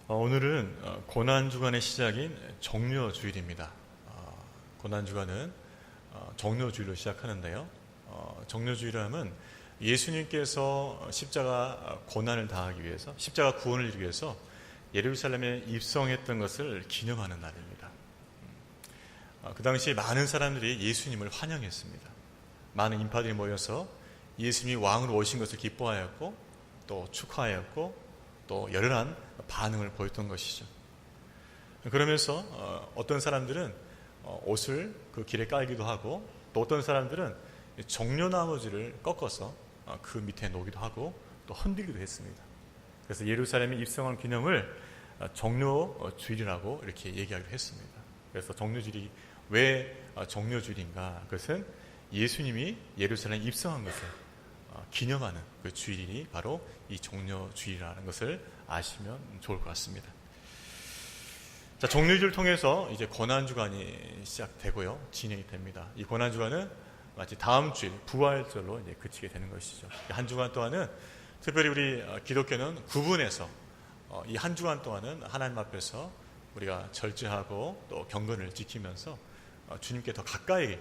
오늘은 고난주간의 시작인 정묘주일입니다. 고난주간은 정묘주일로 시작하는데요. 정묘주일을 하면 예수님께서 십자가 고난을 당하기 위해서, 십자가 구원을 이루기 위해서 예루살렘에 입성했던 것을 기념하는 날입니다. 그 당시 많은 사람들이 예수님을 환영했습니다. 많은 인파들이 모여서 예수님이 왕으로 오신 것을 기뻐하였고, 또 축하하였고, 또 열렬한 반응을 보였던 것이죠. 그러면서 어떤 사람들은 옷을 그 길에 깔기도 하고, 또 어떤 사람들은 정료나무지를 꺾어서 그 밑에 놓기도 하고, 또 흔들기도 했습니다. 그래서 예루살렘에 입성한 기념을 정료주일이라고 이렇게 얘기하기도 했습니다. 그래서 정료주일이 왜 정료주일인가? 그것은 예수님이 예루살렘에 입성한 것을 기념하는 그 주일이 바로 이 정료주일이라는 것을 아시면 좋을 것 같습니다. 자, 정료주일을 통해서 이제 고난주간이 시작되고요, 진행이 됩니다. 이 고난주간은 마치 다음 주일 부활절로 이제 그치게 되는 것이죠. 한 주간 동안은 특별히 우리 기독교는 구분해서 이 한 주간 동안은 하나님 앞에서 우리가 절제하고 또 경건을 지키면서 주님께 더 가까이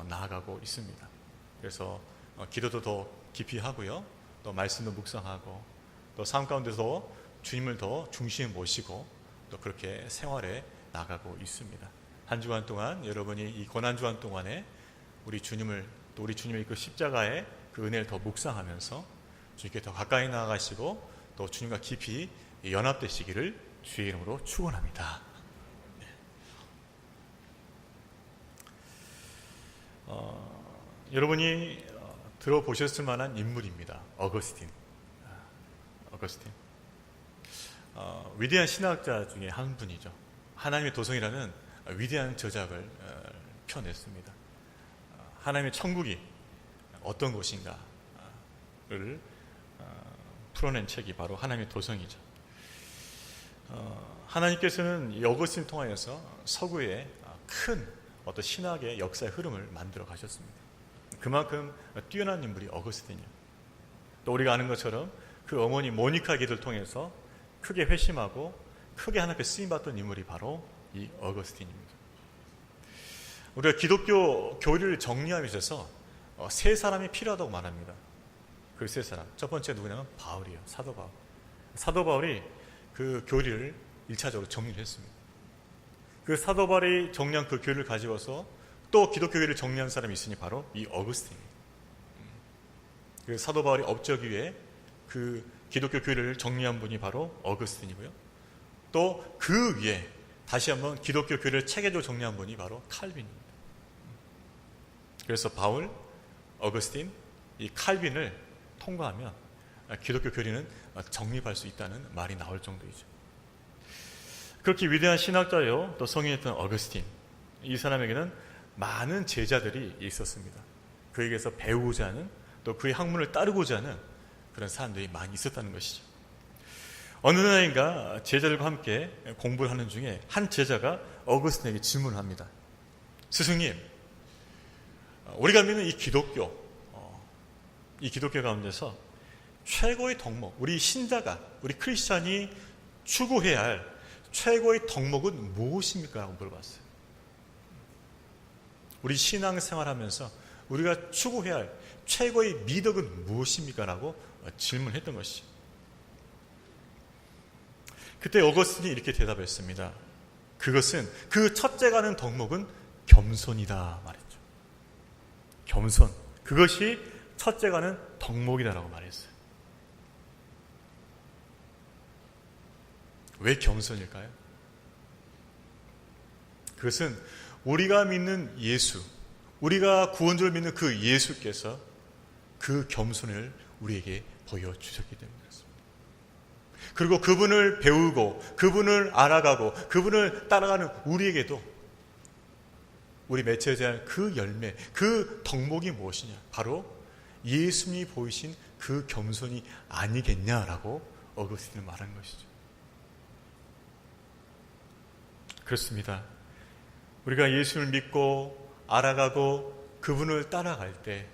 나아가고 있습니다. 그래서 기도도 더 깊이 하고요, 또 말씀도 묵상하고, 또 삶 가운데서 주님을 더 중심에 모시고 또 그렇게 생활에 나가고 있습니다. 한 주간 동안 여러분이 이 고난주간 동안에 우리 주님을, 또 우리 주님의 그 십자가의 그 은혜를 더 묵상하면서 주님께 더 가까이 나아가시고 또 주님과 깊이 연합되시기를 주의 이름으로 축원합니다. 여러분이 들어보셨을 만한 인물입니다. 어거스틴. 위대한 신학자 중에 한 분이죠. 하나님의 도성이라는 위대한 저작을 펴냈습니다. 하나님의 천국이 어떤 곳인가를 풀어낸 책이 바로 하나님의 도성이죠. 하나님께서는 이 어거스틴을 통하여서 서구의 큰 어떤 신학의 역사의 흐름을 만들어 가셨습니다. 그만큼 뛰어난 인물이 어거스틴이요. 또 우리가 아는 것처럼 그 어머니 모니카 기도를 통해서 크게 회심하고 크게 하나님께 쓰임받던 인물이 바로 이 어거스틴입니다. 우리가 기독교 교리를 정리함에 있어서 세 사람이 필요하다고 말합니다. 그 세 사람, 첫 번째 누구냐면 바울이에요. 사도 바울. 사도 바울이 그 교리를 1차적으로 정리를 했습니다. 그 사도 바울이 정리한 그 교리를 가지고서 또 기독교 교리를 정리한 사람이 있으니 바로 이 어거스틴입니다. 그 사도 바울이 업적 위에 그 기독교 교리를 정리한 분이 바로 어거스틴이고요. 또 그 위에 다시 한번 기독교 교리를 체계적으로 정리한 분이 바로 칼빈입니다. 그래서 바울, 어거스틴, 이 칼빈을 통과하면 기독교 교리는 정립할 수 있다는 말이 나올 정도이죠. 그렇게 위대한 신학자요, 또 성인이었던 어거스틴, 이 사람에게는 많은 제자들이 있었습니다. 그에게서 배우고자 하는, 또 그의 학문을 따르고자 하는 그런 사람들이 많이 있었다는 것이죠. 어느 날인가 제자들과 함께 공부를 하는 중에 한 제자가 어거스틴에게 질문을 합니다. 스승님, 우리가 믿는 이 기독교 가운데서 최고의 덕목, 우리 신자가, 우리 크리스찬이 추구해야 할 최고의 덕목은 무엇입니까? 라고 물어봤어요. 우리 신앙생활하면서 우리가 추구해야 할 최고의 미덕은 무엇입니까? 라고 질문했던 것이죠. 그때 어거스틴이 이렇게 대답했습니다. 그것은, 그 첫째가 하는 덕목은 겸손이다 말했죠. 겸손, 그것이 첫째가 하는 덕목이다라고 말했어요. 왜 겸손일까요? 그것은 우리가 믿는 예수, 우리가 구원주를 믿는 그 예수께서 그 겸손을 우리에게 보여주셨기 때문이었습니다. 그리고 그분을 배우고 그분을 알아가고 그분을 따라가는 우리에게도 우리 맺혀야 할 그 열매, 그 덕목이 무엇이냐? 바로 예수님이 보이신 그 겸손이 아니겠냐라고 어거스틴은 말한 것이죠. 그렇습니다. 우리가 예수를 믿고 알아가고 그분을 따라갈 때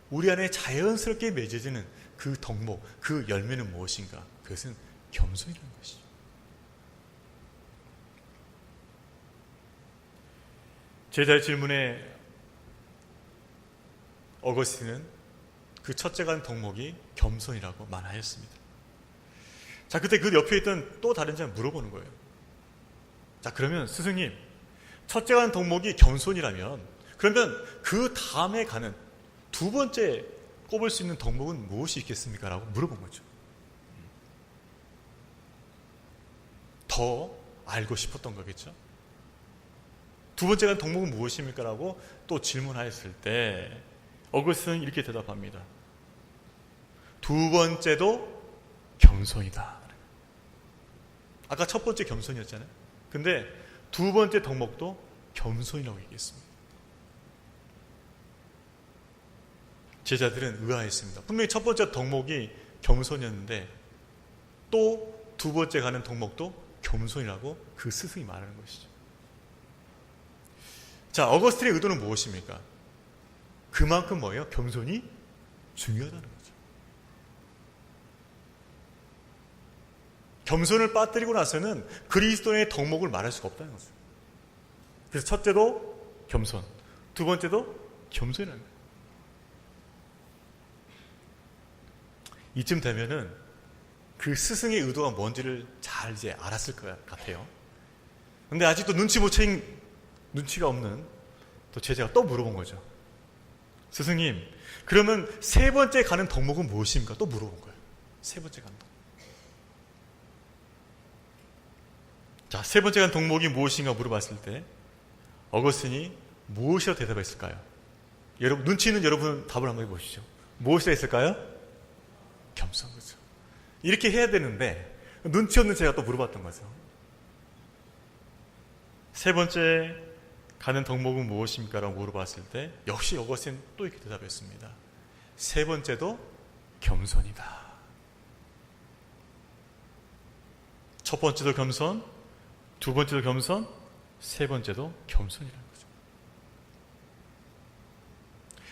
우리 안에 자연스럽게 맺어지는 그 덕목, 그 열매는 무엇인가? 그것은 겸손이라는 것이죠. 제자의 질문에 어거스틴은 그 첫째 간 덕목이 겸손이라고 말하였습니다. 자, 그때 그 옆에 있던 또 다른 자가 물어보는 거예요. 자, 그러면 스승님, 첫째 간 덕목이 겸손이라면 그러면 그 다음에 가는 두 번째 꼽을 수 있는 덕목은 무엇이 있겠습니까? 라고 물어본 거죠. 더 알고 싶었던 거겠죠. 두 번째 간 덕목은 무엇입니까? 라고 또 질문하였을 때 어거스틴은 이렇게 대답합니다. 두 번째도 겸손이다. 아까 첫 번째 겸손이었잖아요. 근데 두 번째 덕목도 겸손이라고 얘기했습니다. 제자들은 의아했습니다. 분명히 첫 번째 덕목이 겸손이었는데 또 두 번째 가는 덕목도 겸손이라고 그 스승이 말하는 것이죠. 자, 어거스틴의 의도는 무엇입니까? 그만큼 뭐예요? 겸손이 중요하다는 거죠. 겸손을 빠뜨리고 나서는 그리스도의 덕목을 말할 수가 없다는 거죠. 그래서 첫째도 겸손, 두 번째도 겸손이라는 거예요. 이쯤 되면은 그 스승의 의도가 뭔지를 잘 이제 알았을 것 같아요. 근데 아직도 눈치가 없는 또 제자가 또 물어본 거죠. 스승님, 그러면 세 번째 가는 덕목은 무엇입니까? 또 물어본 거예요. 세 번째 가는 덕목. 자, 세 번째 가는 덕목이 무엇인가 물어봤을 때 어거스틴이 무엇이라고 대답했을까요? 여러분, 눈치 있는 여러분 답을 한번 해보시죠. 무엇이라 했을까요? 겸손 거죠. 이렇게 해야 되는데 눈치 없는 제가 또 물어봤던 거죠. 세 번째 가는 덕목은 무엇입니까? 라고 물어봤을 때 역시 어거스틴 또 이렇게 대답했습니다. 세 번째도 겸손이다. 첫 번째도 겸손, 두 번째도 겸손, 세 번째도 겸손이라는 거죠.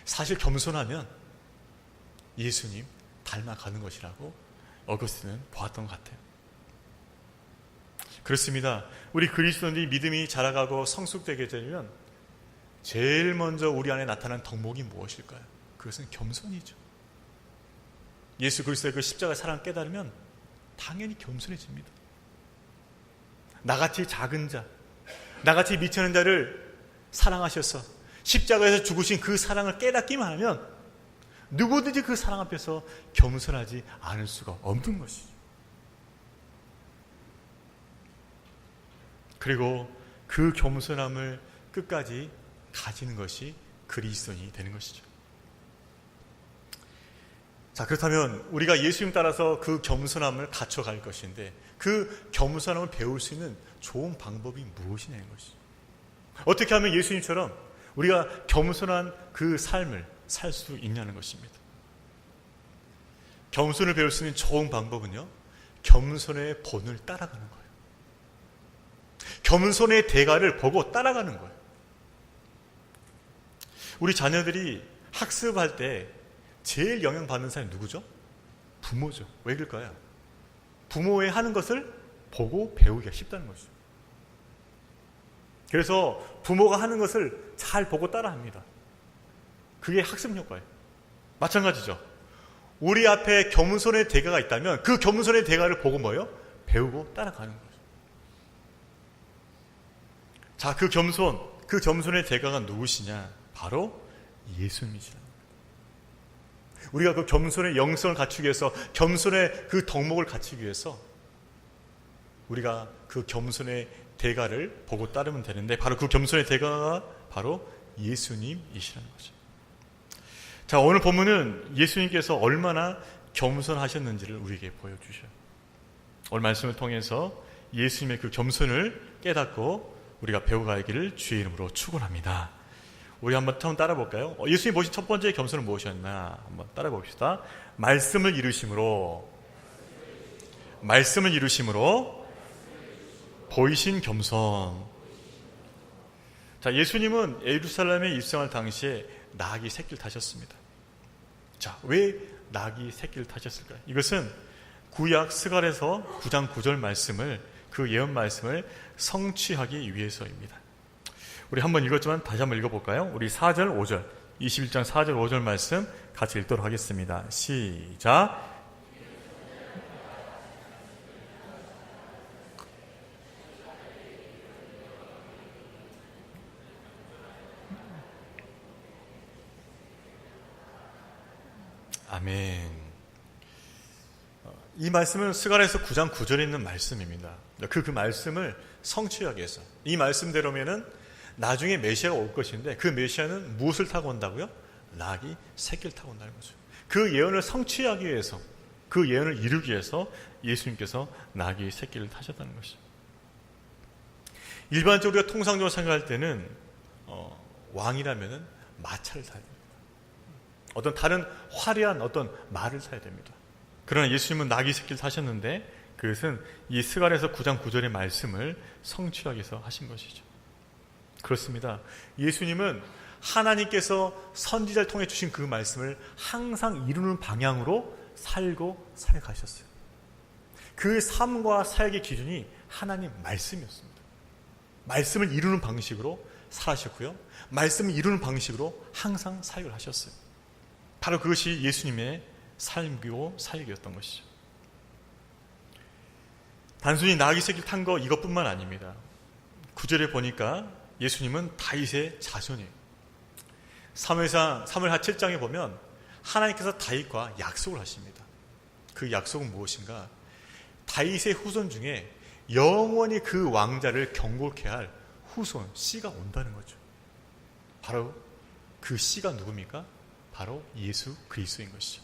사실 겸손하면 예수님 닮아가는 것이라고 어거스틴은 보았던 것 같아요. 그렇습니다. 우리 그리스도인들이 믿음이 자라가고 성숙되게 되면 제일 먼저 우리 안에 나타나는 덕목이 무엇일까요? 그것은 겸손이죠. 예수 그리스도의 그 십자가 사랑을 깨달으면 당연히 겸손해집니다. 나같이 작은 자, 나같이 미치는 자를 사랑하셔서 십자가에서 죽으신 그 사랑을 깨닫기만 하면 누구든지 그 사랑 앞에서 겸손하지 않을 수가 없는 것이죠. 그리고 그 겸손함을 끝까지 가지는 것이 그리스도인이 되는 것이죠. 자, 그렇다면 우리가 예수님 따라서 그 겸손함을 갖춰갈 것인데 그 겸손함을 배울 수 있는 좋은 방법이 무엇이냐는 것이죠. 어떻게 하면 예수님처럼 우리가 겸손한 그 삶을 살 수 있냐는 것입니다. 겸손을 배울 수 있는 좋은 방법은요, 겸손의 본을 따라가는 거예요. 겸손의 대가를 보고 따라가는 거예요. 우리 자녀들이 학습할 때 제일 영향받는 사람이 누구죠? 부모죠. 왜 그럴까요? 부모의 하는 것을 보고 배우기가 쉽다는 것이죠. 그래서 부모가 하는 것을 잘 보고 따라합니다. 그게 학습 효과예요. 마찬가지죠. 우리 앞에 겸손의 대가가 있다면 그 겸손의 대가를 보고 뭐예요? 배우고 따라가는 거죠. 자, 그 겸손의 대가가 누구시냐? 바로 예수님이시라는 거예요. 우리가 그 겸손의 영성을 갖추기 위해서, 겸손의 그 덕목을 갖추기 위해서 우리가 그 겸손의 대가를 보고 따르면 되는데 바로 그 겸손의 대가가 바로 예수님이시라는 거죠. 자, 오늘 본문은 예수님께서 얼마나 겸손하셨는지를 우리에게 보여주셔요. 오늘 말씀을 통해서 예수님의 그 겸손을 깨닫고 우리가 배워가기를 주의 이름으로 축원합니다. 우리 한번 따라 볼까요? 예수님이 보신 첫 번째 겸손은 무엇이었나? 한번 따라 봅시다. 말씀을 이루심으로 보이신 겸손. 자, 예수님은 예루살렘에 입성할 당시에 나귀 새끼를 타셨습니다. 자, 왜 나귀 새끼를 타셨을까요? 이것은 구약 스갈에서 9장 9절 말씀을, 그 예언 말씀을 성취하기 위해서입니다. 우리 한번 읽었지만 다시 한번 읽어볼까요? 우리 4절, 5절, 21장 4절, 5절 말씀 같이 읽도록 하겠습니다. 시작. 아멘. 이 말씀은 스가랴서 9장 9절에 있는 말씀입니다. 그 말씀을 성취하기 위해서, 이 말씀대로면은 나중에 메시아가 올 것인데, 그 메시아는 무엇을 타고 온다고요? 낙이 새끼를 타고 온다는 거죠. 그 예언을 성취하기 위해서, 그 예언을 이루기 위해서 예수님께서 낙이 새끼를 타셨다는 것이죠. 일반적으로 우리가 통상적으로 생각할 때는 왕이라면은 마차를 타야 됩니다. 어떤 다른 화려한 어떤 말을 타야 됩니다. 그러나 예수님은 낙이 새끼를 타셨는데, 그것은 이 스가랴서 9장 9절의 말씀을 성취하기 위해서 하신 것이죠. 그렇습니다. 예수님은 하나님께서 선지자를 통해 주신 그 말씀을 항상 이루는 방향으로 살고 살아가셨어요. 그 삶과 사역의 기준이 하나님 말씀이었습니다. 말씀을 이루는 방식으로 살아셨고요, 말씀을 이루는 방식으로 항상 사역을 하셨어요. 바로 그것이 예수님의 삶이고 사역이었던 것이죠. 단순히 낙이 새끼를 탄 거 이것뿐만 아닙니다. 9절에 보니까 예수님은 다윗의 자손이에요. 사무엘하 7장에 보면 하나님께서 다윗과 약속을 하십니다. 그 약속은 무엇인가? 다윗의 후손 중에 영원히 그 왕자를 경골케 할 후손, 씨가 온다는 거죠. 바로 그 씨가 누굽니까? 바로 예수 그리스도인 것이죠.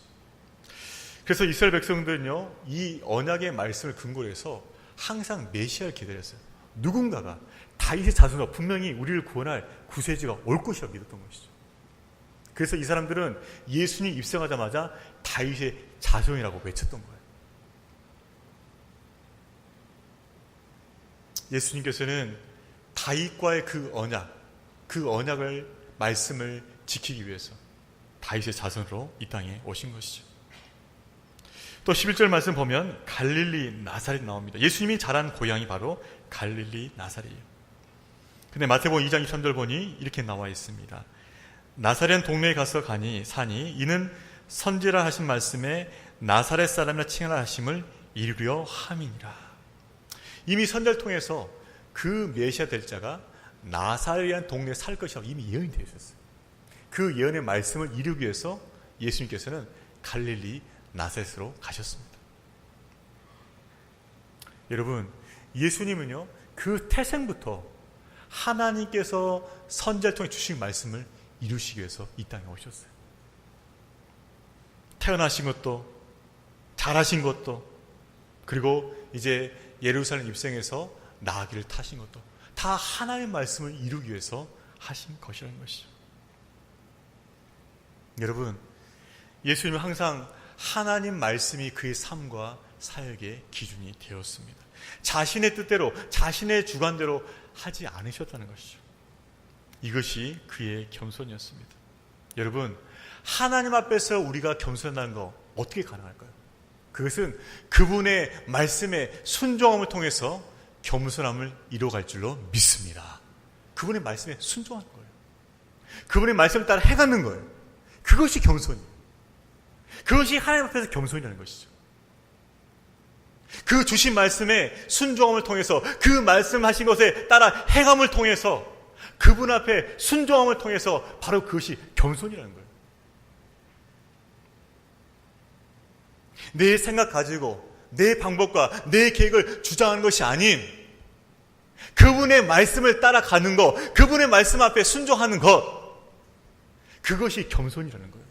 그래서 이스라엘 백성들은요, 이 언약의 말씀을 근거로 해서 항상 메시아를 기다렸어요. 누군가가 다윗의 자손으로 분명히 우리를 구원할 구세주가 올 것이라고 믿었던 것이죠. 그래서 이 사람들은 예수님 입성하자마자 다윗의 자손이라고 외쳤던 거예요. 예수님께서는 다윗과의 그 언약을 말씀을 지키기 위해서 다윗의 자손으로 이 땅에 오신 것이죠. 또 11절 말씀 보면 갈릴리 나사렛 나옵니다. 예수님이 자란 고향이 바로 갈릴리 나사렛이에요. 근데 마태복음 2장 23절 보니 이렇게 나와 있습니다. 나사렛 동네에 가서 사니 이는 선지라 하신 말씀에 나사렛 사람이라 칭하라 하심을 이루려 함이니라. 이미 선지를 통해서 그 메시아 될 자가 나사렛이라는 동네에 살 것이라고 이미 예언이 되어 있었어요. 그 예언의 말씀을 이루기 위해서 예수님께서는 갈릴리 나사렛으로 가셨습니다. 여러분, 예수님은요, 그 태생부터 하나님께서 선지자를 통해 주신 말씀을 이루시기 위해서 이 땅에 오셨어요. 태어나신 것도, 자라신 것도, 그리고 이제 예루살렘 입성해서 나귀를 타신 것도 다 하나님의 말씀을 이루기 위해서 하신 것이라는 것이죠. 여러분, 예수님은 항상 하나님 말씀이 그의 삶과 사역의 기준이 되었습니다. 자신의 뜻대로, 자신의 주관대로 하지 않으셨다는 것이죠. 이것이 그의 겸손이었습니다. 여러분, 하나님 앞에서 우리가 겸손한다는 거 어떻게 가능할까요? 그것은 그분의 말씀에 순종함을 통해서 겸손함을 이루어갈 줄로 믿습니다. 그분의 말씀에 순종하는 거예요. 그분의 말씀을 따라 해가는 거예요. 그것이 겸손이에요. 그것이 하나님 앞에서 겸손이라는 것이죠. 그 주신 말씀에 순종함을 통해서, 그 말씀하신 것에 따라 행함을 통해서, 그분 앞에 순종함을 통해서 바로 그것이 겸손이라는 거예요. 내 생각 가지고 내 방법과 내 계획을 주장하는 것이 아닌 그분의 말씀을 따라가는 것, 그분의 말씀 앞에 순종하는 것, 그것이 겸손이라는 거예요.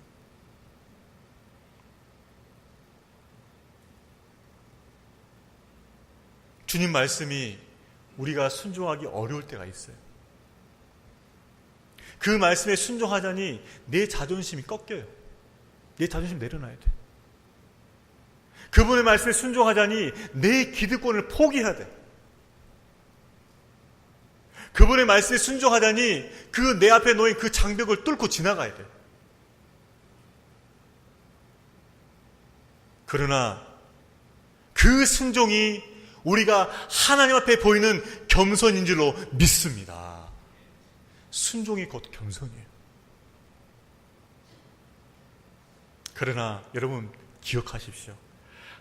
주님 말씀이 우리가 순종하기 어려울 때가 있어요. 그 말씀에 순종하자니 내 자존심이 꺾여요. 내 자존심 내려놔야 돼. 그분의 말씀에 순종하자니 내 기득권을 포기해야 돼. 그분의 말씀에 순종하자니 그 내 앞에 놓인 그 장벽을 뚫고 지나가야 돼. 그러나 그 순종이 우리가 하나님 앞에 보이는 겸손인 줄로 믿습니다. 순종이 곧 겸손이에요. 그러나 여러분 기억하십시오.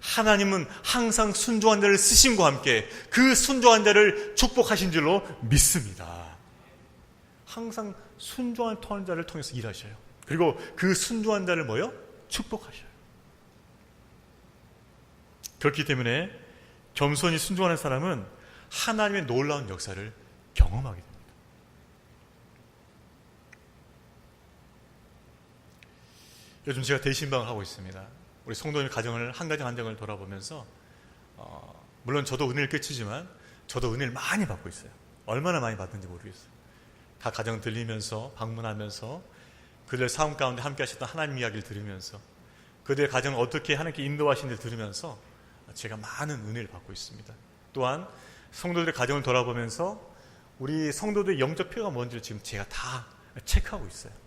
하나님은 항상 순종한 자를 쓰심과 함께 그 순종한 자를 축복하신 줄로 믿습니다. 항상 순종한 자를 통해서 일하셔요. 그리고 그 순종한 자를 뭐요? 축복하셔요. 그렇기 때문에 겸손히 순종하는 사람은 하나님의 놀라운 역사를 경험하게 됩니다. 요즘 제가 대신방을 하고 있습니다. 우리 성도님 가정을 한 가정 한 가정을 돌아보면서 물론 저도 은혜를 끼치지만 저도 은혜를 많이 받고 있어요. 얼마나 많이 받는지 모르겠어요. 다 가정 들리면서 방문하면서 그들 삶 가운데 함께 하셨던 하나님 이야기를 들으면서 그들의 가정을 어떻게 하나님께 인도하시는지 들으면서 제가 많은 은혜를 받고 있습니다. 또한 성도들의 가정을 돌아보면서 우리 성도들의 영적 필요가 뭔지를 지금 제가 다 체크하고 있어요.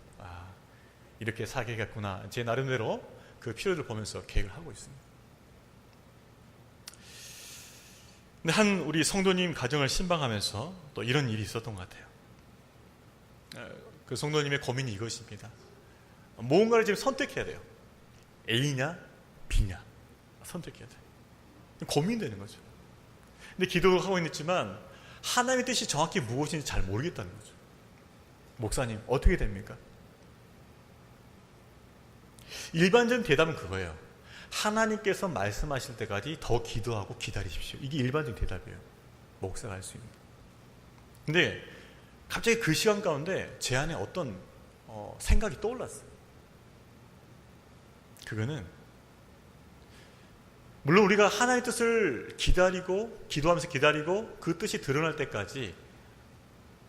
이렇게 살아야겠구나. 제 나름대로 그 필요를 보면서 계획을 하고 있습니다. 근데 한 우리 성도님 가정을 신방하면서 또 이런 일이 있었던 것 같아요. 그 성도님의 고민이 이것입니다. 뭔가를 지금 선택해야 돼요. A냐 B냐 선택해야 돼요. 고민되는 거죠. 근데 기도를 하고 있지만 하나님의 뜻이 정확히 무엇인지 잘 모르겠다는 거죠. 목사님 어떻게 됩니까? 일반적인 대답은 그거예요. 하나님께서 말씀하실 때까지 더 기도하고 기다리십시오. 이게 일반적인 대답이에요. 목사가 할 수 있는. 근데 갑자기 그 시간 가운데 제 안에 어떤 생각이 떠올랐어요. 그거는 물론 우리가 하나님의 뜻을 기다리고 기도하면서 기다리고 그 뜻이 드러날 때까지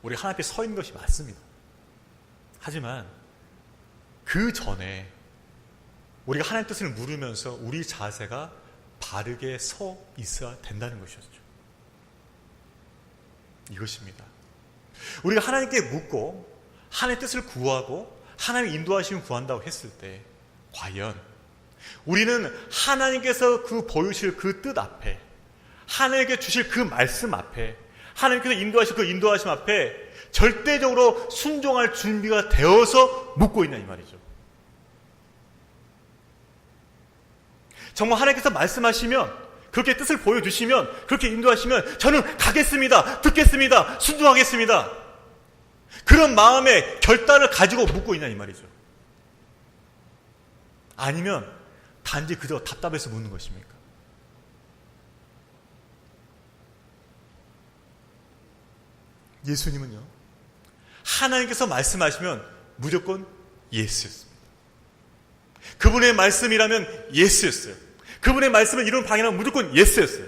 우리 하나님 앞에 서 있는 것이 맞습니다. 하지만 그 전에 우리가 하나님의 뜻을 물으면서 우리 자세가 바르게 서 있어야 된다는 것이었죠. 이것입니다. 우리가 하나님께 묻고 하나님의 뜻을 구하고 하나님의 인도하심을 구한다고 했을 때 과연 우리는 하나님께서 그 보여주실 그 뜻 앞에 하나님께 주실 그 말씀 앞에 하나님께서 인도하실 그 인도하심 앞에 절대적으로 순종할 준비가 되어서 묻고 있냐 이 말이죠. 정말 하나님께서 말씀하시면 그렇게 뜻을 보여주시면 그렇게 인도하시면 저는 가겠습니다. 듣겠습니다. 순종하겠습니다. 그런 마음의 결단을 가지고 묻고 있냐 이 말이죠. 아니면 단지 그저 답답해서 묻는 것입니까? 예수님은요 하나님께서 말씀하시면 무조건 예스였습니다. 그분의 말씀이라면 예스였어요. 그분의 말씀을 이루는 방향은 무조건 예스였어요.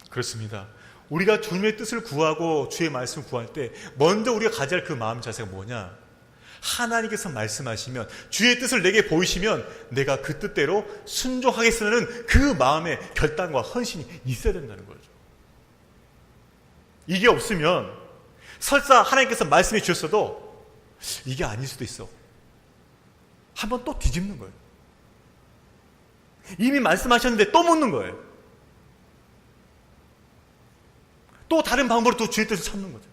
그렇습니다. 우리가 주님의 뜻을 구하고 주의 말씀을 구할 때 먼저 우리가 가져야 할 그 마음 자세가 뭐냐? 하나님께서 말씀하시면 주의 뜻을 내게 보이시면 내가 그 뜻대로 순종하겠으는 그 마음의 결단과 헌신이 있어야 된다는 거죠. 이게 없으면 설사 하나님께서 말씀해 주셨어도 이게 아닐 수도 있어. 한번 또 뒤집는 거예요. 이미 말씀하셨는데 또 묻는 거예요. 또 다른 방법으로 또 주의 뜻을 찾는 거죠.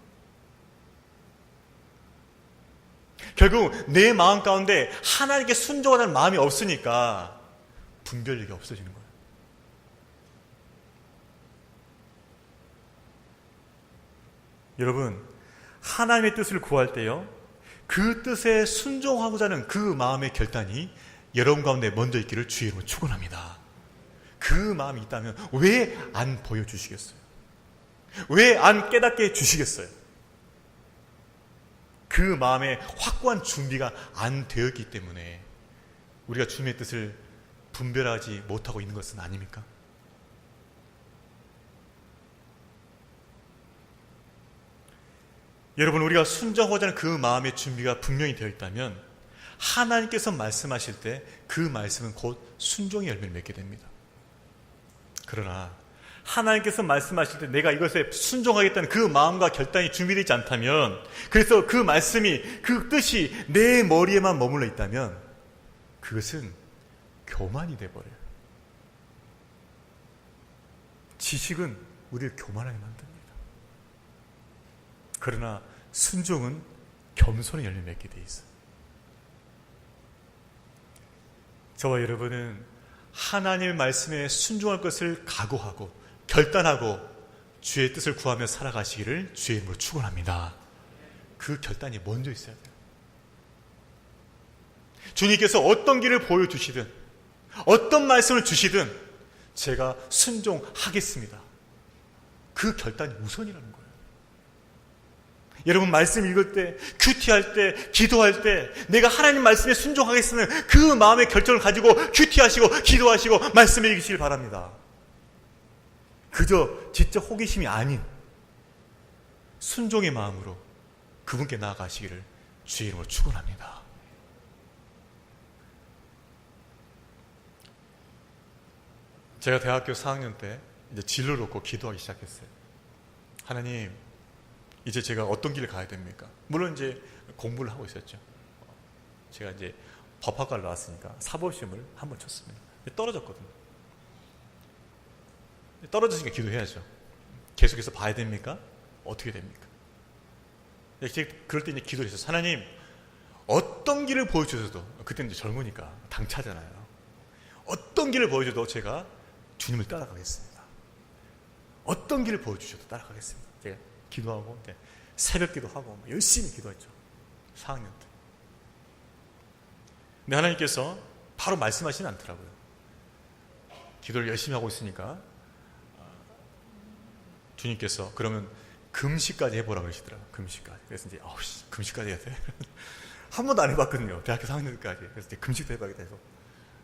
결국 내 마음 가운데 하나님께 순종하는 마음이 없으니까 분별력이 없어지는 거예요. 여러분, 하나님의 뜻을 구할 때요, 그 뜻에 순종하고자 하는 그 마음의 결단이 여러분 가운데 먼저 있기를 주의 이름으로 축원합니다. 그 마음이 있다면 왜 안 보여주시겠어요? 왜 안 깨닫게 해주시겠어요? 그 마음에 확고한 준비가 안 되었기 때문에 우리가 주님의 뜻을 분별하지 못하고 있는 것은 아닙니까? 여러분, 우리가 순종하고자 하는 그 마음의 준비가 분명히 되어 있다면 하나님께서 말씀하실 때 그 말씀은 곧 순종의 열매를 맺게 됩니다. 그러나 하나님께서 말씀하실 때 내가 이것에 순종하겠다는 그 마음과 결단이 준비되지 않다면, 그래서 그 말씀이, 그 뜻이 내 머리에만 머물러 있다면 그것은 교만이 돼버려요. 지식은 우리를 교만하게 만듭니다. 그러나 순종은 겸손의 열매 맺게 돼 있어요. 저와 여러분은 하나님의 말씀에 순종할 것을 각오하고 결단하고 주의 뜻을 구하며 살아가시기를 주의 이름으로 축원합니다. 그 결단이 먼저 있어야 돼요. 주님께서 어떤 길을 보여주시든 어떤 말씀을 주시든 제가 순종하겠습니다. 그 결단이 우선이라는 거예요. 여러분 말씀 읽을 때, 큐티할 때, 기도할 때 내가 하나님 말씀에 순종하겠으면 그 마음의 결정을 가지고 큐티하시고 기도하시고 말씀을 읽으시길 바랍니다. 그저 지적 호기심이 아닌 순종의 마음으로 그분께 나아가시기를 주의 이름으로 축원합니다. 제가 대학교 4학년 때 이제 진로를 놓고 기도하기 시작했어요. 하나님, 이제 제가 어떤 길을 가야 됩니까? 물론 이제 공부를 하고 있었죠. 제가 이제 법학과를 나왔으니까 사법시험을 한번 쳤습니다. 떨어졌거든요. 떨어졌으니까 기도해야죠. 계속해서 봐야 됩니까? 어떻게 됩니까? 그럴 때 이제 기도를 했어요. 하나님, 어떤 길을 보여주셔도, 그때는 이제 젊으니까 당차잖아요. 어떤 길을 보여줘도 제가 주님을 따라가겠습니다. 어떤 길을 보여주셔도 따라가겠습니다. 제가 기도하고 새벽 기도하고 열심히 기도했죠. 4학년 때. 근데 하나님께서 바로 말씀하시진 않더라고요. 기도를 열심히 하고 있으니까 주님께서 그러면 금식까지 해보라 그러시더라고요. 금식까지. 그래서 이제 금식까지 해야 돼? 한 번도 안 해봤거든요. 대학교 4학년까지. 그래서 이제 금식도 해봐야겠다 해서.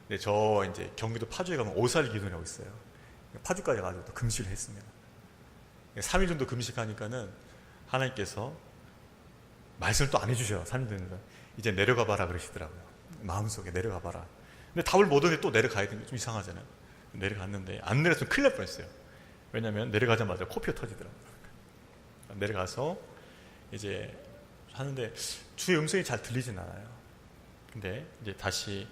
근데 저 이제 경기도 파주에 가면 오살 기도라고 있어요. 파주까지 가서 또 금식을 했습니다. 3일 정도 금식하니까는 하나님께서 말씀을 또 안 해주셔요. 3일 되니까 이제 내려가 봐라 그러시더라고요. 마음속에 내려가 봐라. 근데 답을 못 얻는데 또 내려가야 되는 게 좀 이상하잖아요. 내려갔는데 안 내렸으면 큰일 날 뻔했어요. 왜냐하면 내려가자마자 코피가 터지더라고요. 내려가서 이제 하는데 주의 음성이 잘 들리진 않아요. 근데 이제 다시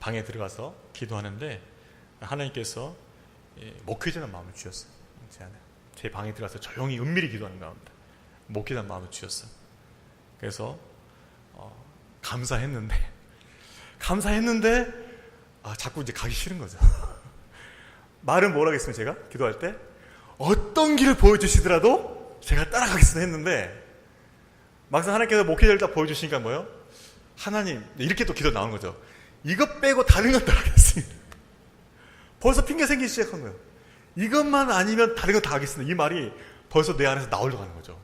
방에 들어가서 기도하는데 하나님께서 목회자는 마음을 주셨어요. 제 방에 들어가서 조용히 은밀히 기도하는 가운데 목회자는 마음을 주셨어요. 그래서 감사했는데 자꾸 이제 가기 싫은 거죠. 말은 뭘 하겠습니까? 제가 기도할 때 어떤 길을 보여주시더라도 제가 따라가겠습니다 했는데 막상 하나님께서 목회자를 딱 보여주시니까 뭐요? 하나님, 이렇게 또 기도 나오는 거죠. 이것 빼고 다른 건 따라가겠습니다. 벌써 핑계 생기기 시작한 거예요. 이것만 아니면 다른 거 다 하겠습니다. 이 말이 벌써 내 안에서 나오려고 하는 거죠.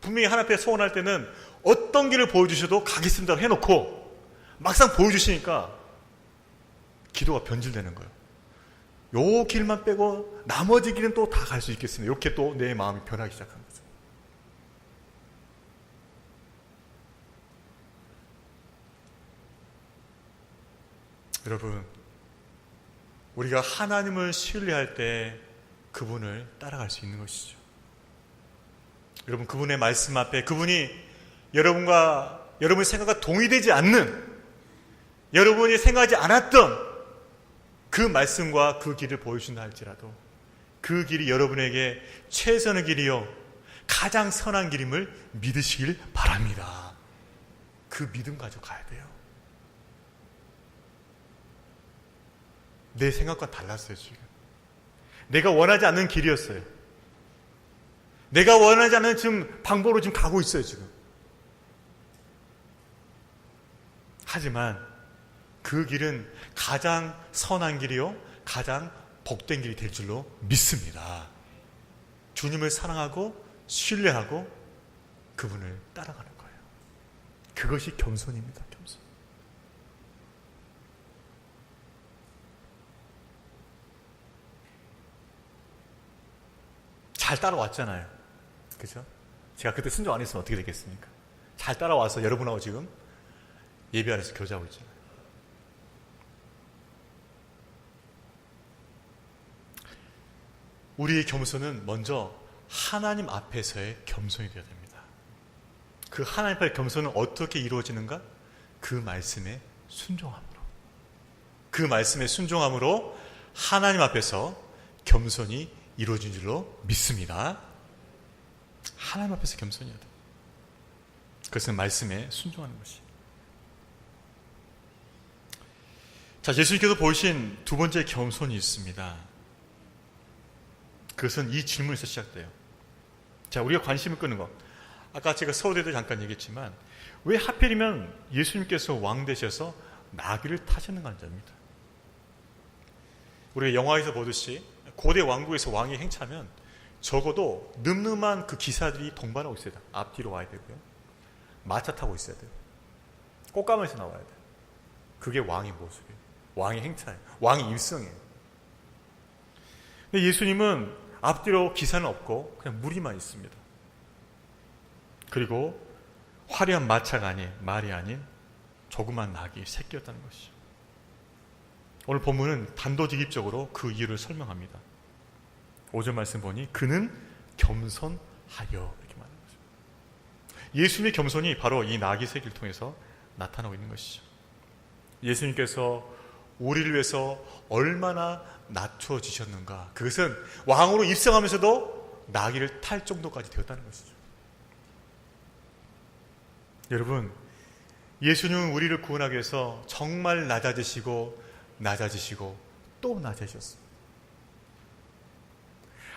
분명히 하나님 앞에 소원할 때는 어떤 길을 보여주셔도 가겠습니다 해놓고 막상 보여주시니까 기도가 변질되는 거예요. 요 길만 빼고 나머지 길은 또 다 갈 수 있겠습니다. 이렇게 또 내 마음이 변하기 시작한 거죠. 여러분, 우리가 하나님을 신뢰할 때 그분을 따라갈 수 있는 것이죠. 여러분, 그분의 말씀 앞에 그분이 여러분의 생각과 동의되지 않는, 여러분이 생각하지 않았던 그 말씀과 그 길을 보여준다 할지라도 그 길이 여러분에게 최선의 길이요 가장 선한 길임을 믿으시길 바랍니다. 그 믿음 가지고 가야 돼요. 내 생각과 달랐어요. 지금 내가 원하지 않는 길이었어요. 내가 원하지 않는 지금 방법으로 지금 가고 있어요. 지금. 하지만 그 길은 가장 선한 길이요 가장 복된 길이 될 줄로 믿습니다. 주님을 사랑하고 신뢰하고 그분을 따라가는 거예요. 그것이 겸손입니다. 겸손. 잘 따라왔잖아요. 그죠? 제가 그때 순종 안 했으면 어떻게 됐겠습니까? 잘 따라와서 여러분하고 지금 예배 안에서 교제하고 있잖아요. 우리의 겸손은 먼저 하나님 앞에서의 겸손이 되어야 됩니다. 그 하나님 앞의 겸손은 어떻게 이루어지는가? 그 말씀에 순종함으로. 그 말씀에 순종함으로 하나님 앞에서 겸손이 이루어진 줄로 믿습니다. 하나님 앞에서 겸손해야 돼. 그것은 말씀에 순종하는 것이. 자, 예수님께서 보이신 두 번째 겸손이 있습니다. 그것은 이 질문에서 시작돼요. 자, 우리가 관심을 끄는 것. 아까 제가 서두에도 잠깐 얘기했지만 왜 하필이면 예수님께서 왕 되셔서 나귀를 타셨는가 하는 점입니다. 우리가 영화에서 보듯이 고대 왕국에서 왕이 행차하면 적어도 늠름한 그 기사들이 동반하고 있어야 돼요. 앞뒤로 와야 되고요. 마차 타고 있어야 돼요. 꽃가마에서 나와야 돼요. 그게 왕의 모습이에요. 왕의 행차예요. 왕의 일성이에요. 근데 예수님은 앞뒤로 기사는 없고 그냥 무리만 있습니다. 그리고 화려한 마차가 아닌, 말이 아닌 조그만 낙이 새끼였다는 것이죠. 오늘 본문은 단도직입적으로 그 이유를 설명합니다. 5절 말씀 보니 그는 겸손하여 이렇게 말하는 거죠. 예수님의 겸손이 바로 이 낙이 새끼를 통해서 나타나고 있는 것이죠. 예수님께서 우리를 위해서 얼마나 낮춰지셨는가. 그것은 왕으로 입성하면서도 나귀를 탈 정도까지 되었다는 것이죠. 여러분, 예수님은 우리를 구원하기 위해서 정말 낮아지시고 또 낮아지셨습니다.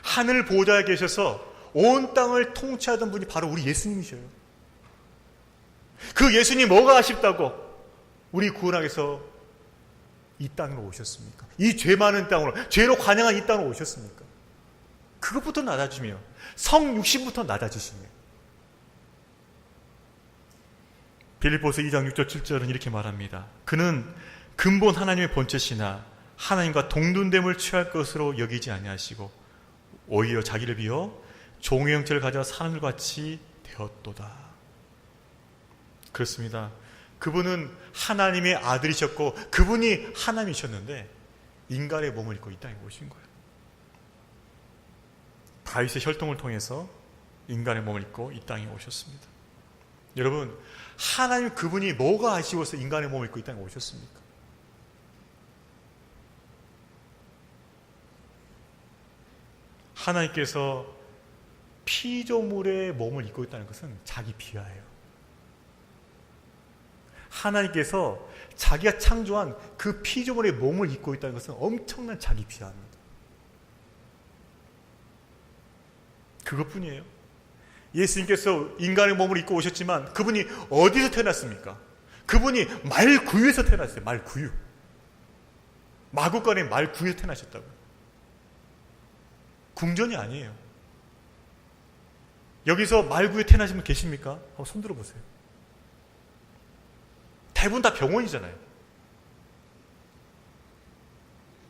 하늘 보좌에 계셔서 온 땅을 통치하던 분이 바로 우리 예수님이셔요. 그 예수님 뭐가 아쉽다고 우리 구원하기 위해서 이 땅으로 오셨습니까? 이 죄 많은 땅으로, 죄로 관영한 이 땅으로 오셨습니까? 그것부터 낮아지며 성육신부터 낮아지시며. 빌립보서 2장 6절 7절은 이렇게 말합니다. 그는 근본 하나님의 본체시나 하나님과 동등됨을 취할 것으로 여기지 아니하시고 오히려 자기를 비워 종의 형체를 가져 사람들같이 되었도다. 그렇습니다. 그분은 하나님의 아들이셨고 그분이 하나님이셨는데 인간의 몸을 입고 이 땅에 오신 거예요. 다윗의 혈통을 통해서 인간의 몸을 입고 이 땅에 오셨습니다. 여러분, 하나님 그분이 뭐가 아쉬워서 인간의 몸을 입고 이 땅에 오셨습니까? 하나님께서 피조물의 몸을 입고 있다는 것은 자기 비하예요. 하나님께서 자기가 창조한 그 피조물의 몸을 입고 있다는 것은 엄청난 자기 비하입니다. 그것뿐이에요. 예수님께서 인간의 몸을 입고 오셨지만 그분이 어디서 태어났습니까? 그분이 말구유에서 태어났어요. 말구유. 마구간의 말구유에서 태어나셨다고요. 궁전이 아니에요. 여기서 말구유에 태어나신 분 계십니까? 한번 손 들어보세요. 대부분 다 병원이잖아요.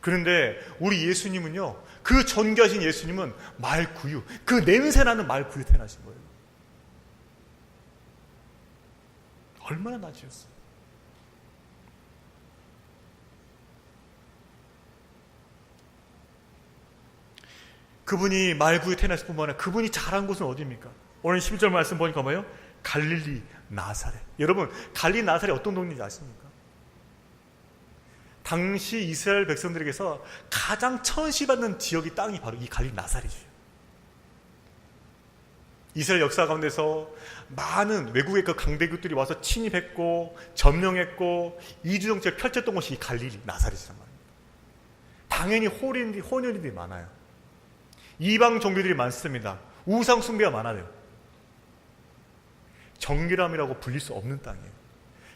그런데 우리 예수님은요, 그 존귀하신 예수님은 말구유, 그 냄새나는 말구유 태어나신 거예요. 얼마나 낮으셨어요. 그분이 말구유에 태어났을 뿐만 아니라 그분이 자란 곳은 어디입니까? 오늘 11절 말씀 보니까 뭐예요? 갈릴리 나사렛. 여러분, 갈릴리 나사렛 어떤 동네인지 아십니까? 당시 이스라엘 백성들에게서 가장 천시받는 지역이 땅이 바로 이 갈릴리 나사렛이에요. 이스라엘 역사 가운데서 많은 외국의 그 강대국들이 와서 침입했고 점령했고 이주정책을 펼쳤던 곳이 이 갈릴리 나사렛이란 말입니다. 당연히 혼혈인들이 많아요. 이방 종교들이 많습니다. 우상 숭배가 많아요. 정결함이라고 불릴 수 없는 땅이에요.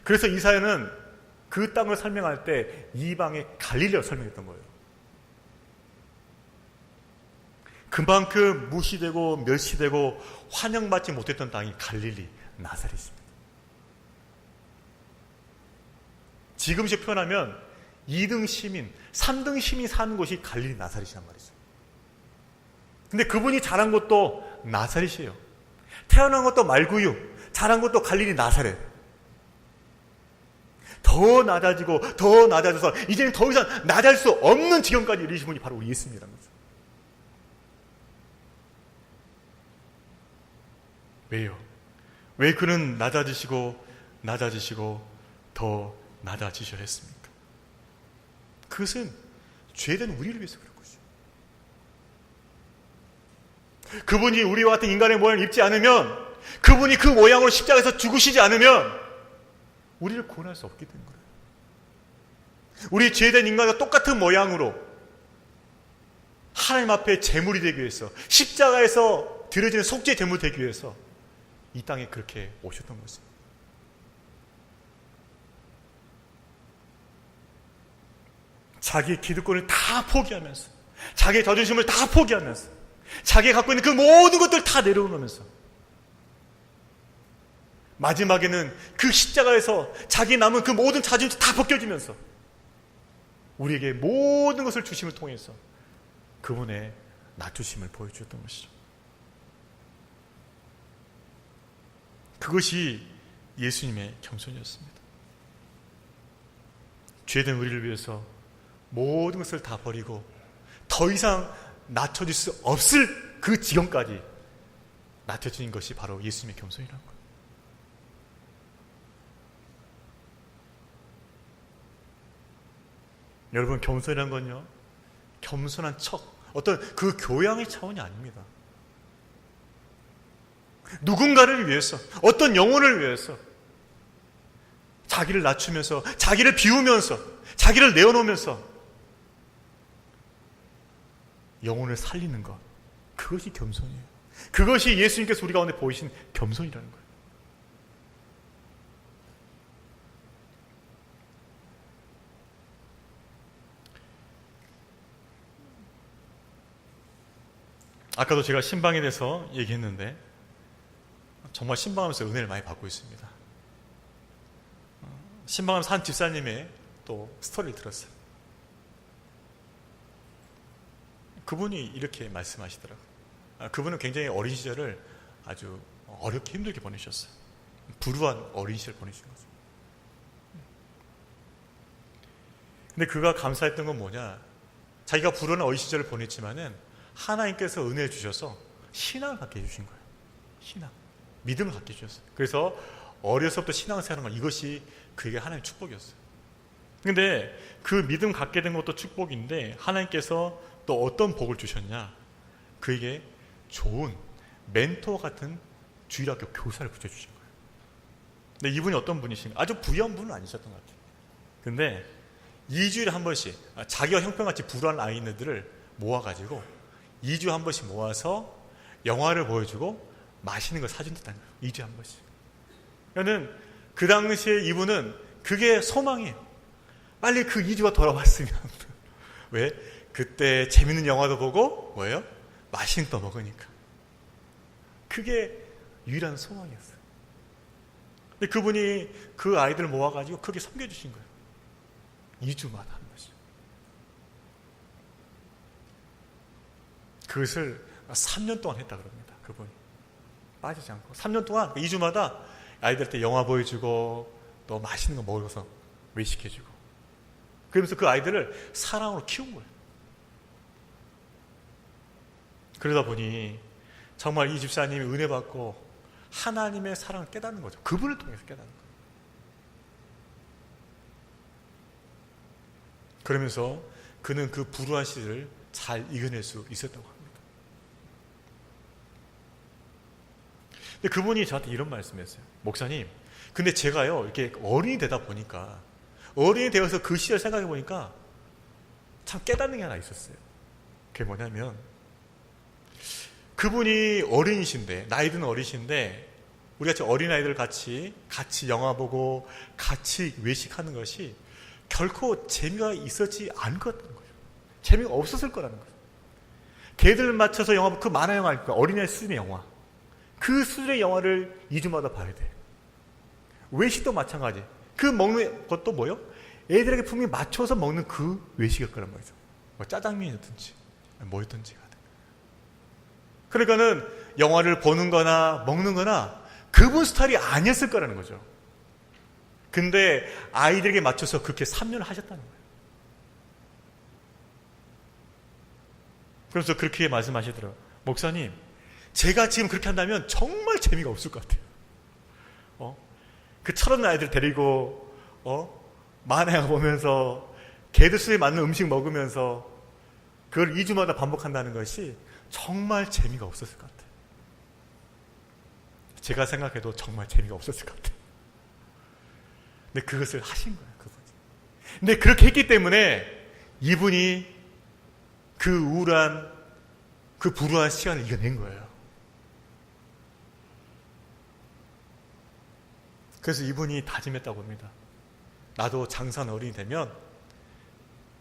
그래서 이사야는 그 땅을 설명할 때 이방의 갈릴리라고 설명했던 거예요. 그만큼 무시되고 멸시되고 환영받지 못했던 땅이 갈릴리 나사렛입니다. 지금식 표현하면 2등 시민, 3등 시민이 사는 곳이 갈릴리 나사렛이란 말이죠. 근데 그분이 자란 곳도 나사렛이에요. 태어난 것도 말구유, 자란 것도 갈릴리 나사렛. 더 낮아지고 더 낮아져서 이제는 더 이상 낮아질 수 없는 지경까지 이르신 분이 바로 우리 예수님이라는 거죠. 왜요? 왜 그는 낮아지시고 더 낮아지셔야 했습니까? 그것은 죄된 우리를 위해서 그런 것이죠. 그분이 우리와 같은 인간의 모양을 입지 않으면, 그분이 그 모양으로 십자가에서 죽으시지 않으면 우리를 구원할 수 없게 된 거예요. 우리 죄된 인간과 똑같은 모양으로 하나님 앞에 제물이 되기 위해서, 십자가에서 드려지는 속죄 제물 되기 위해서 이 땅에 그렇게 오셨던 것입니다. 자기의 기득권을 다 포기하면서, 자기의 자존심을 다 포기하면서, 자기가 갖고 있는 그 모든 것들을 다 내려놓으면서, 마지막에는 그 십자가에서 자기 남은 그 모든 자존심 다 벗겨지면서 우리에게 모든 것을 주심을 통해서 그분의 낮추심을 보여주었던 것이죠. 그것이 예수님의 겸손이었습니다. 죄된 우리를 위해서 모든 것을 다 버리고 더 이상 낮춰질 수 없을 그 지경까지 낮춰진 것이 바로 예수님의 겸손이라는 거예요. 여러분, 겸손이란 건요, 겸손한 척, 어떤 그 교양의 차원이 아닙니다. 누군가를 위해서, 어떤 영혼을 위해서 자기를 낮추면서, 자기를 비우면서, 자기를 내어놓으면서 영혼을 살리는 것, 그것이 겸손이에요. 그것이 예수님께서 우리 가운데 보이신 겸손이라는 거예요. 아까도 제가 신방에 대해서 얘기했는데 정말 신방하면서 은혜를 많이 받고 있습니다. 신방하면서 한 집사님의 또 스토리를 들었어요. 그분이 이렇게 말씀하시더라고요. 그분은 굉장히 어린 시절을 아주 어렵게 힘들게 보내셨어요. 불우한 어린 시절 보내신 거죠. 근데 그가 감사했던 건 뭐냐, 자기가 불우한 어린 시절을 보냈지만은 하나님께서 은혜를 주셔서 신앙을 갖게 해주신 거예요. 신앙, 믿음을 갖게 해주셨어요. 그래서 어려서부터 신앙생활을 한 것, 이것이 그에게 하나님의 축복이었어요. 근데 그 믿음 갖게 된 것도 축복인데 하나님께서 또 어떤 복을 주셨냐, 그에게 좋은 멘토 같은 주일학교 교사를 붙여주신 거예요. 근데 이분이 어떤 분이신가, 아주 부유한 분은 아니셨던 것 같아요. 근데 2주일에 한 번씩 자기와 형편같이 불우한 아이들을 모아가지고 2주에 한 번씩 모아서 영화를 보여주고 맛있는 걸 사준다는 거예요. 2주에 한 번씩. 그러니까 그 당시에 이분은 그게 소망이에요. 빨리 그 2주가 돌아왔으면. 왜? 그때 재밌는 영화도 보고 뭐예요? 맛있는 거 먹으니까. 그게 유일한 소망이었어요. 근데 그분이 그 아이들을 모아가지고 그렇게 섬겨주신 거예요. 2주마다 한 번씩. 그것을 3년 동안 했다 그럽니다. 그분이 빠지지 않고 3년 동안 2주마다 아이들한테 영화 보여주고 또 맛있는 거 먹어서 외식해주고, 그러면서 그 아이들을 사랑으로 키운 거예요. 그러다 보니 정말 이 집사님이 은혜 받고 하나님의 사랑을 깨닫는 거죠. 그분을 통해서 깨닫는 거예요. 그러면서 그는 그 불우한 시절을 잘 이겨낼 수 있었다고 합니다. 근데 그분이 저한테 이런 말씀했어요. 목사님, 근데 제가요 이렇게 어른이 되다 보니까, 어른이 되어서 그 시절 생각해 보니까 참 깨닫는 게 하나 있었어요. 그게 뭐냐면, 그분이 어린이신데, 나이 든 어리신데 우리같이 어린아이들 같이 영화 보고 같이 외식하는 것이 결코 재미가 있었지 않을 것 같다는 거예요. 재미가 없었을 거라는 거예요. 걔들 맞춰서 영화, 그 만화 영화, 어린아이 수준의 영화, 그 수준의 영화를 2주마다 봐야 돼. 외식도 마찬가지. 그 먹는 것도 뭐요? 애들에게 분명히 맞춰서 먹는 그 외식일 거란 말이죠. 뭐 짜장면이든지 뭐였든지 간에. 그러니까는 영화를 보는 거나 먹는 거나 그분 스타일이 아니었을 거라는 거죠. 근데 아이들에게 맞춰서 그렇게 3년을 하셨다는 거예요. 그래서 그렇게 말씀하시더라고요. 목사님, 제가 지금 그렇게 한다면 정말 재미가 없을 것 같아요. 그 철없는 아이들 데리고 만화 보면서 걔들 수에 맞는 음식 먹으면서 그걸 2주마다 반복한다는 것이 정말 재미가 없었을 것 같아요. 제가 생각해도 정말 재미가 없었을 것 같아요. 근데 그것을 하신 거예요, 그분이. 근데 그렇게 했기 때문에 이분이 그 우울한, 그 불우한 시간을 이겨낸 거예요. 그래서 이분이 다짐했다고 합니다. 나도 장사하는 어른이 되면,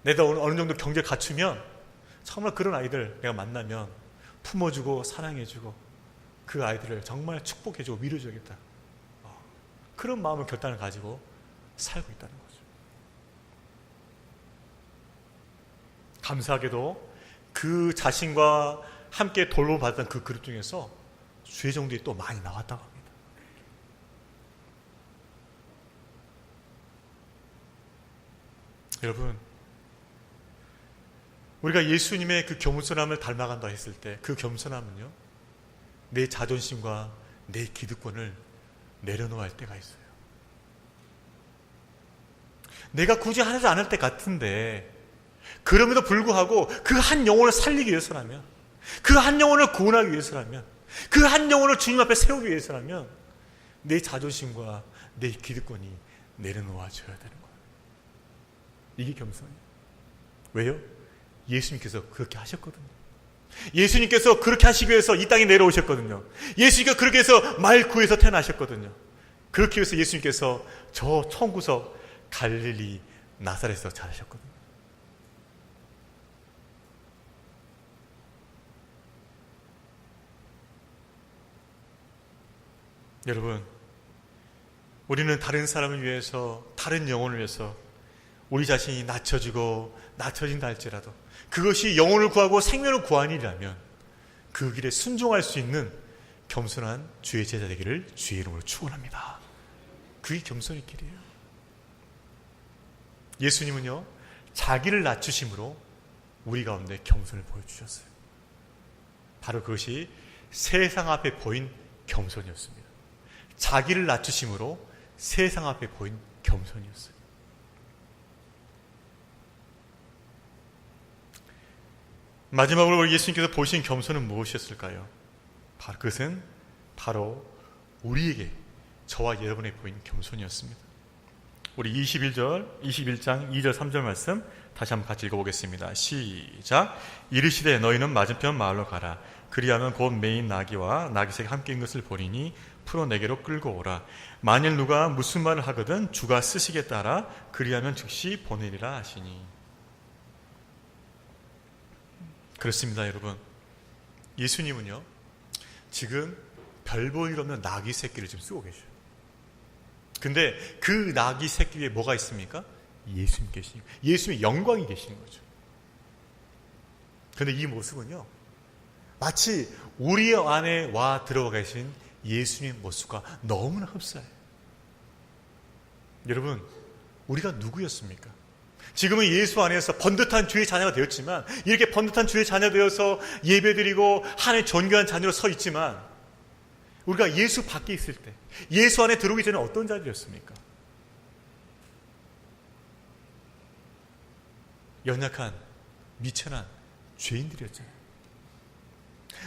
내가 어느 정도 경제 갖추면 정말 그런 아이들 내가 만나면 품어주고 사랑해주고 그 아이들을 정말 축복해주고 위로줘야겠다. 그런 마음의 결단을 가지고 살고 있다는 거죠. 감사하게도 그 자신과 함께 돌보받았던 그 그룹 중에서 주의종들이 또 많이 나왔다고 합니다. 여러분, 우리가 예수님의 그 겸손함을 닮아간다 했을 때 그 겸손함은요, 내 자존심과 내 기득권을 내려놓아야 할 때가 있어요. 내가 굳이 하지 않을 때 같은데 그럼에도 불구하고 그 한 영혼을 살리기 위해서라면, 그 한 영혼을 구원하기 위해서라면, 그 한 영혼을 주님 앞에 세우기 위해서라면 내 자존심과 내 기득권이 내려놓아줘야 되는 거예요. 이게 겸손이에요. 왜요? 예수님께서 그렇게 하셨거든요. 예수님께서 그렇게 하시기 위해서 이 땅에 내려오셨거든요. 예수님께서 그렇게 해서 말 구에서 태어나셨거든요. 그렇게 해서 예수님께서 저 천구석 갈릴리 나사렛에서 자라셨거든요. 여러분, 우리는 다른 사람을 위해서, 다른 영혼을 위해서 우리 자신이 낮춰진다 할지라도 그것이 영혼을 구하고 생명을 구하는 일이라면 그 길에 순종할 수 있는 겸손한 주의 제자 되기를 주의 이름으로 축원합니다. 그게 겸손의 길이에요. 예수님은요, 자기를 낮추심으로 우리 가운데 겸손을 보여주셨어요. 바로 그것이 세상 앞에 보인 겸손이었습니다. 자기를 낮추심으로 세상 앞에 보인 겸손이었어요. 마지막으로 우리 예수님께서 보신 겸손은 무엇이었을까요? 그것은 바로 우리에게, 저와 여러분에 보인 겸손이었습니다. 우리 21장 2절 3절 말씀 다시 한번 같이 읽어보겠습니다. 시작. 이르시되 너희는 맞은편 마을로 가라. 그리하면 곧 매인 나귀와 나귀새가 함께 있는 것을 보리니 풀어 내게로 끌고 오라. 만일 누가 무슨 말을 하거든 주가 쓰시겠다 하라. 그리하면 즉시 보내리라 하시니. 그렇습니다, 여러분. 예수님은요, 지금 별 볼 일 없는 나귀 새끼를 지금 쓰고 계셔요. 근데 그 나귀 새끼 위에 뭐가 있습니까? 예수님 계시니, 예수님의 영광이 계시는 거죠. 근데 이 모습은요, 마치 우리 안에 와 들어가 계신 예수님의 모습과 너무나 흡사해요. 여러분, 우리가 누구였습니까? 지금은 예수 안에서 번듯한 주의 자녀가 되었지만, 이렇게 번듯한 주의 자녀 되어서 예배드리고 하나님의 존귀한 자녀로 서 있지만, 우리가 예수 밖에 있을 때, 예수 안에 들어오기 전에 어떤 자들이었습니까? 연약한, 미천한 죄인들이었잖아요.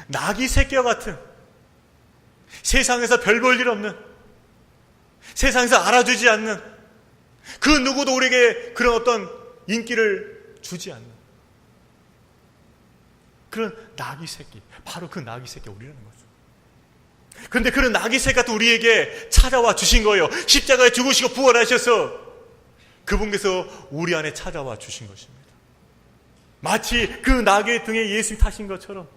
나귀 새끼와 같은, 세상에서 별 볼 일 없는, 세상에서 알아주지 않는, 그 누구도 우리에게 그런 어떤 인기를 주지 않는 그런 나귀 새끼, 바로 그 나귀 새끼가 우리라는 거죠. 그런데 그런 나귀 새끼 같은 우리에게 찾아와 주신 거예요. 십자가에 죽으시고 부활하셔서 그분께서 우리 안에 찾아와 주신 것입니다. 마치 그 나귀의 등에 예수님 타신 것처럼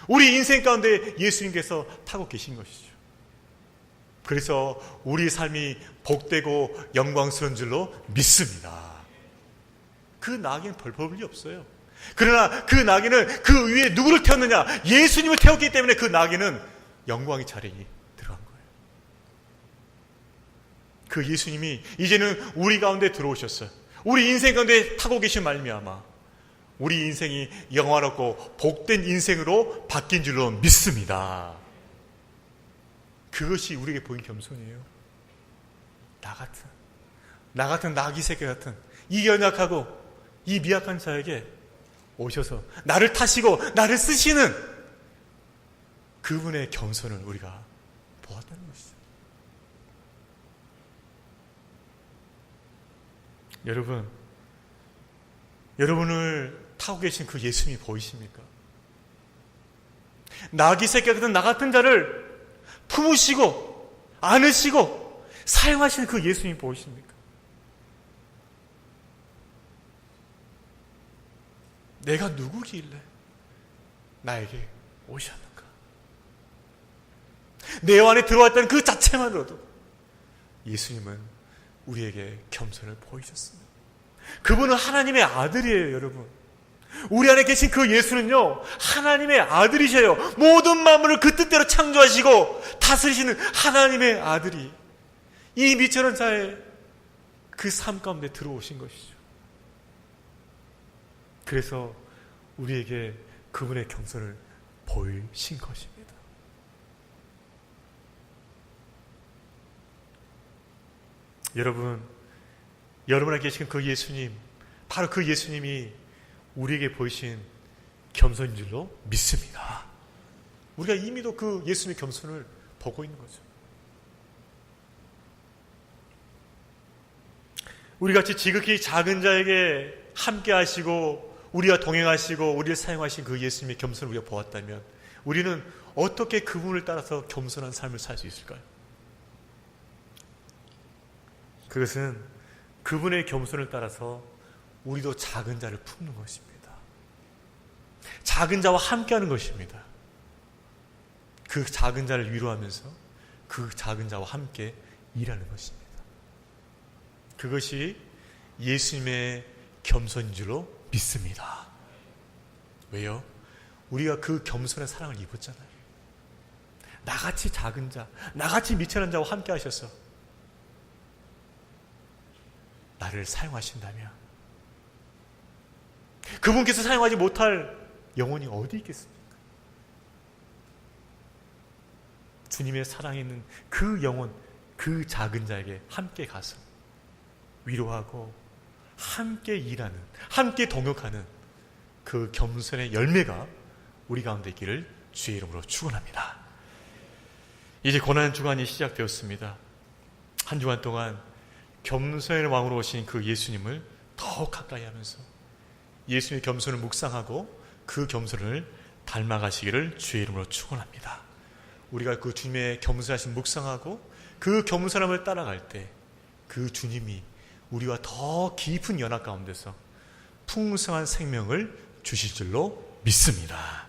우리 인생 가운데 예수님께서 타고 계신 것이죠. 그래서 우리 삶이 복되고 영광스러운 줄로 믿습니다. 그 나귀는 별 볼 일이 없어요. 그러나 그 나귀는 그 위에 누구를 태웠느냐? 예수님을 태웠기 때문에 그 나귀는 영광의 자리에 들어간 거예요. 그 예수님이 이제는 우리 가운데 들어오셨어요. 우리 인생 가운데 타고 계신 말미암아 우리 인생이 영화롭고 복된 인생으로 바뀐 줄로 믿습니다. 그것이 우리에게 보인 겸손이에요. 나 같은 나귀 새끼 같은 이 연약하고 이 미약한 자에게 오셔서 나를 타시고 나를 쓰시는 그분의 겸손을 우리가 보았다는 것이죠. 여러분을 타고 계신 그 예수님이 보이십니까? 나귀 새끼 같은 나 같은 자를 품으시고 안으시고 사용하시는 그 예수님이 보이십니까? 내가 누구길래 나에게 오셨는가? 내 안에 들어왔다는 그 자체만으로도 예수님은 우리에게 겸손을 보이셨습니다. 그분은 하나님의 아들이에요, 여러분. 우리 안에 계신 그 예수는요, 하나님의 아들이셔요. 모든 만물을 그 뜻대로 창조하시고 다스리시는 하나님의 아들이 이 미천한 자의 그 삶 가운데 들어오신 것이죠. 그래서 우리에게 그분의 겸손을 보이신 것입니다. 여러분 안에 계신 그 예수님, 바로 그 예수님이 우리에게 보이신 겸손인 줄로 믿습니다. 우리가 이미도 그 예수님의 겸손을 보고 있는 거죠. 우리같이 지극히 작은 자에게 함께 하시고 우리와 동행하시고 우리를 사용하신 그 예수님의 겸손을 우리가 보았다면 우리는 어떻게 그분을 따라서 겸손한 삶을 살 수 있을까요? 그것은 그분의 겸손을 따라서 우리도 작은 자를 품는 것입니다. 작은 자와 함께하는 것입니다. 그 작은 자를 위로하면서 그 작은 자와 함께 일하는 것입니다. 그것이 예수님의 겸손인 줄로 믿습니다. 왜요? 우리가 그 겸손의 사랑을 입었잖아요. 나같이 작은 자, 나같이 미천한 자와 함께 하셔서 나를 사용하신다면 그분께서 사용하지 못할 영혼이 어디 있겠습니까? 주님의 사랑에 있는 그 영혼, 그 작은 자에게 함께 가서 위로하고 함께 일하는, 함께 동역하는 그 겸손의 열매가 우리 가운데 있기를 주의 이름으로 축원합니다. 이제 고난 주간이 시작되었습니다. 한 주간 동안 겸손의 왕으로 오신 그 예수님을 더 가까이 하면서 예수님의 겸손을 묵상하고 그 겸손을 닮아가시기를 주의 이름으로 축원합니다. 우리가 그 주님의 겸손하신 묵상하고 그 겸손함을 따라갈 때 그 주님이 우리와 더 깊은 연합 가운데서 풍성한 생명을 주실 줄로 믿습니다.